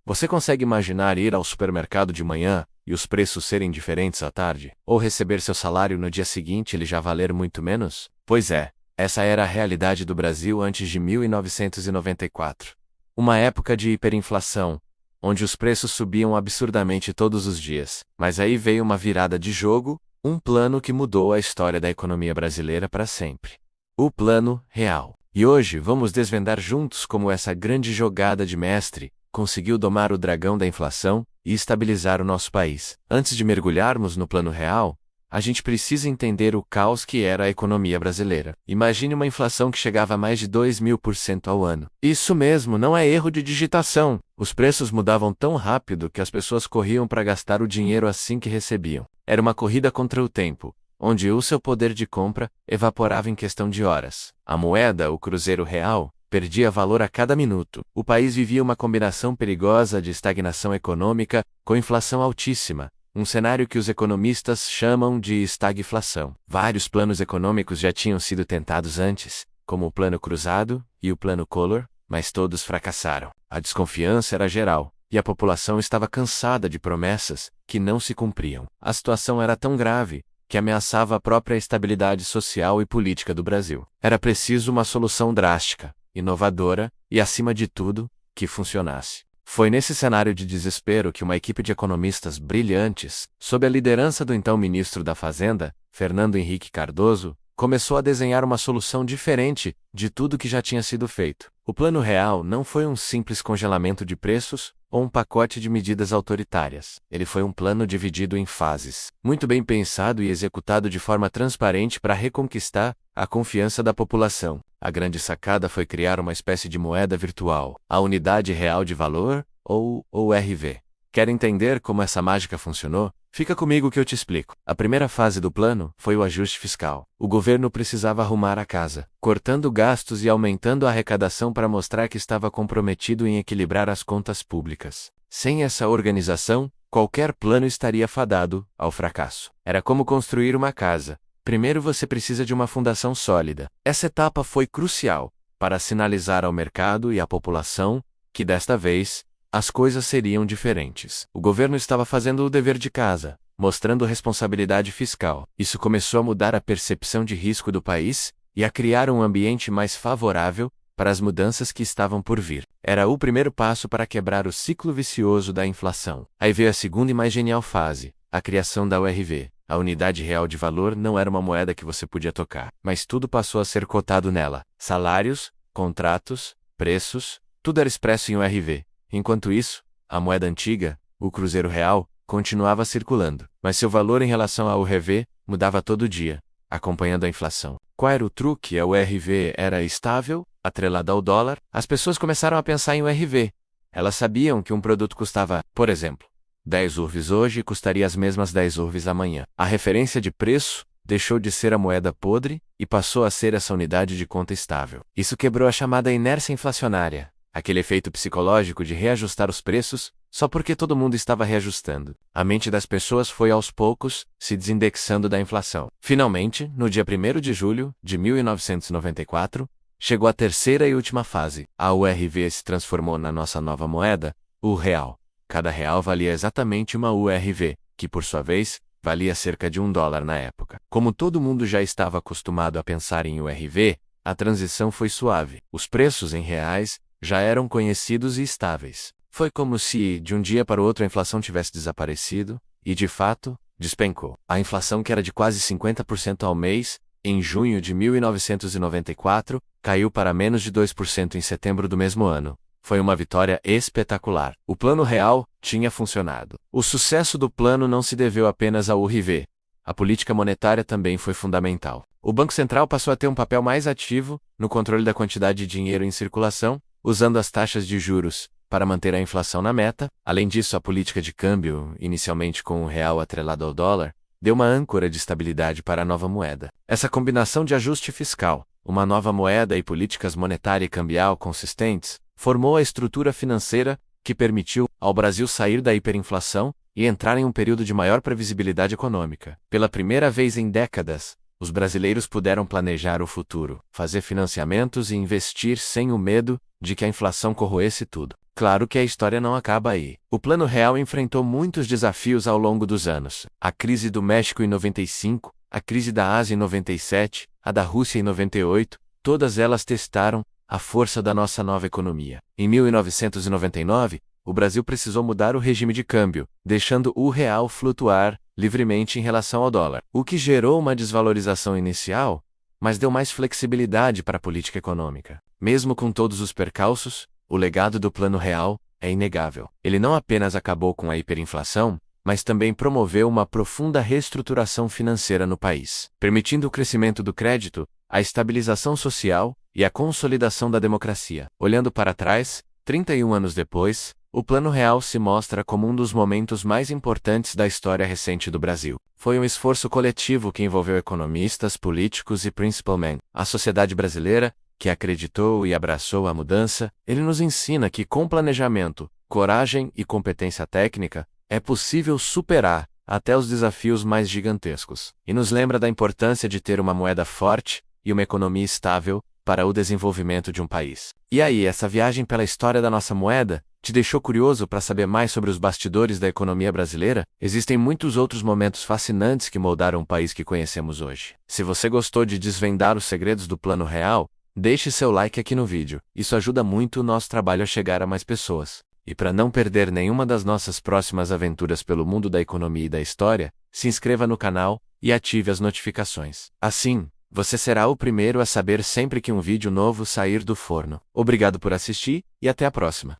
Você consegue imaginar ir ao supermercado de manhã e os preços serem diferentes à tarde? Ou receber seu salário no dia seguinte e ele já valer muito menos? Pois é, essa era a realidade do Brasil antes de 1994. Uma época de hiperinflação, onde os preços subiam absurdamente todos os dias. Mas aí veio uma virada de jogo, um plano que mudou a história da economia brasileira para sempre. O Plano Real. E hoje vamos desvendar juntos como essa grande jogada de mestre conseguiu domar o dragão da inflação e estabilizar o nosso país. Antes de mergulharmos no Plano Real, a gente precisa entender o caos que era a economia brasileira. Imagine uma inflação que chegava a mais de 2.000% ao ano. Isso mesmo, não é erro de digitação. Os preços mudavam tão rápido que as pessoas corriam para gastar o dinheiro assim que recebiam. Era uma corrida contra o tempo, onde o seu poder de compra evaporava em questão de horas. A moeda, o Cruzeiro Real, perdia valor a cada minuto. O país vivia uma combinação perigosa de estagnação econômica com inflação altíssima. Um cenário que os economistas chamam de estagflação. Vários planos econômicos já tinham sido tentados antes, como o Plano Cruzado e o Plano Collor, mas todos fracassaram. A desconfiança era geral, e a população estava cansada de promessas que não se cumpriam. A situação era tão grave que ameaçava a própria estabilidade social e política do Brasil. Era preciso uma solução drástica, inovadora e, acima de tudo, que funcionasse. Foi nesse cenário de desespero que uma equipe de economistas brilhantes, sob a liderança do então ministro da Fazenda, Fernando Henrique Cardoso, começou a desenhar uma solução diferente de tudo que já tinha sido feito. O Plano Real não foi um simples congelamento de preços ou um pacote de medidas autoritárias. Ele foi um plano dividido em fases, muito bem pensado e executado de forma transparente para reconquistar a confiança da população. A grande sacada foi criar uma espécie de moeda virtual, a Unidade Real de Valor, ou URV. Quer entender como essa mágica funcionou? Fica comigo que eu te explico. A primeira fase do plano foi o ajuste fiscal. O governo precisava arrumar a casa, cortando gastos e aumentando a arrecadação para mostrar que estava comprometido em equilibrar as contas públicas. Sem essa organização, qualquer plano estaria fadado ao fracasso. Era como construir uma casa. Primeiro você precisa de uma fundação sólida. Essa etapa foi crucial para sinalizar ao mercado e à população que, desta vez, as coisas seriam diferentes. O governo estava fazendo o dever de casa, mostrando responsabilidade fiscal. Isso começou a mudar a percepção de risco do país e a criar um ambiente mais favorável para as mudanças que estavam por vir. Era o primeiro passo para quebrar o ciclo vicioso da inflação. Aí veio a segunda e mais genial fase, a criação da URV. A Unidade Real de Valor não era uma moeda que você podia tocar, mas tudo passou a ser cotado nela. Salários, contratos, preços, tudo era expresso em URV. Enquanto isso, a moeda antiga, o Cruzeiro Real, continuava circulando, mas seu valor em relação à URV mudava todo dia, acompanhando a inflação. Qual era o truque? A URV era estável, atrelada ao dólar. As pessoas começaram a pensar em URV. Elas sabiam que um produto custava, por exemplo, 10 URVs hoje e custaria as mesmas 10 URVs amanhã. A referência de preço deixou de ser a moeda podre e passou a ser essa unidade de conta estável. Isso quebrou a chamada inércia inflacionária, aquele efeito psicológico de reajustar os preços só porque todo mundo estava reajustando. A mente das pessoas foi aos poucos se desindexando da inflação. Finalmente, no dia 1º de julho de 1994, chegou a terceira e última fase. A URV se transformou na nossa nova moeda, o real. Cada real valia exatamente uma URV, que por sua vez, valia cerca de $1 na época. Como todo mundo já estava acostumado a pensar em URV, a transição foi suave. Os preços em reais já eram conhecidos e estáveis. Foi como se, de um dia para o outro, a inflação tivesse desaparecido, e de fato, despencou. A inflação, que era de quase 50% ao mês, em junho de 1994, caiu para menos de 2% em setembro do mesmo ano. Foi uma vitória espetacular. O Plano Real tinha funcionado. O sucesso do plano não se deveu apenas ao URV. A política monetária também foi fundamental. O Banco Central passou a ter um papel mais ativo no controle da quantidade de dinheiro em circulação, usando as taxas de juros para manter a inflação na meta. Além disso, a política de câmbio, inicialmente com o real atrelado ao dólar, deu uma âncora de estabilidade para a nova moeda. Essa combinação de ajuste fiscal, uma nova moeda e políticas monetária e cambial consistentes, formou a estrutura financeira que permitiu ao Brasil sair da hiperinflação e entrar em um período de maior previsibilidade econômica. Pela primeira vez em décadas, os brasileiros puderam planejar o futuro, fazer financiamentos e investir sem o medo de que a inflação corroesse tudo. Claro que a história não acaba aí. O Plano Real enfrentou muitos desafios ao longo dos anos. A crise do México em 95, a crise da Ásia em 97, a da Rússia em 98, todas elas testaram a força da nossa nova economia. Em 1999, o Brasil precisou mudar o regime de câmbio, deixando o real flutuar livremente em relação ao dólar, o que gerou uma desvalorização inicial, mas deu mais flexibilidade para a política econômica. Mesmo com todos os percalços, o legado do Plano Real é inegável. Ele não apenas acabou com a hiperinflação, mas também promoveu uma profunda reestruturação financeira no país, permitindo o crescimento do crédito, a estabilização social e a consolidação da democracia. Olhando para trás, 31 anos depois, o Plano Real se mostra como um dos momentos mais importantes da história recente do Brasil. Foi um esforço coletivo que envolveu economistas, políticos e, principalmente, a sociedade brasileira, que acreditou e abraçou a mudança. Ele nos ensina que, com planejamento, coragem e competência técnica, é possível superar até os desafios mais gigantescos. E nos lembra da importância de ter uma moeda forte e uma economia estável para o desenvolvimento de um país. E aí, essa viagem pela história da nossa moeda te deixou curioso para saber mais sobre os bastidores da economia brasileira? Existem muitos outros momentos fascinantes que moldaram o país que conhecemos hoje. Se você gostou de desvendar os segredos do Plano Real, deixe seu like aqui no vídeo. Isso ajuda muito o nosso trabalho a chegar a mais pessoas. E para não perder nenhuma das nossas próximas aventuras pelo mundo da economia e da história, se inscreva no canal e ative as notificações. Assim, você será o primeiro a saber sempre que um vídeo novo sair do forno. Obrigado por assistir e até a próxima.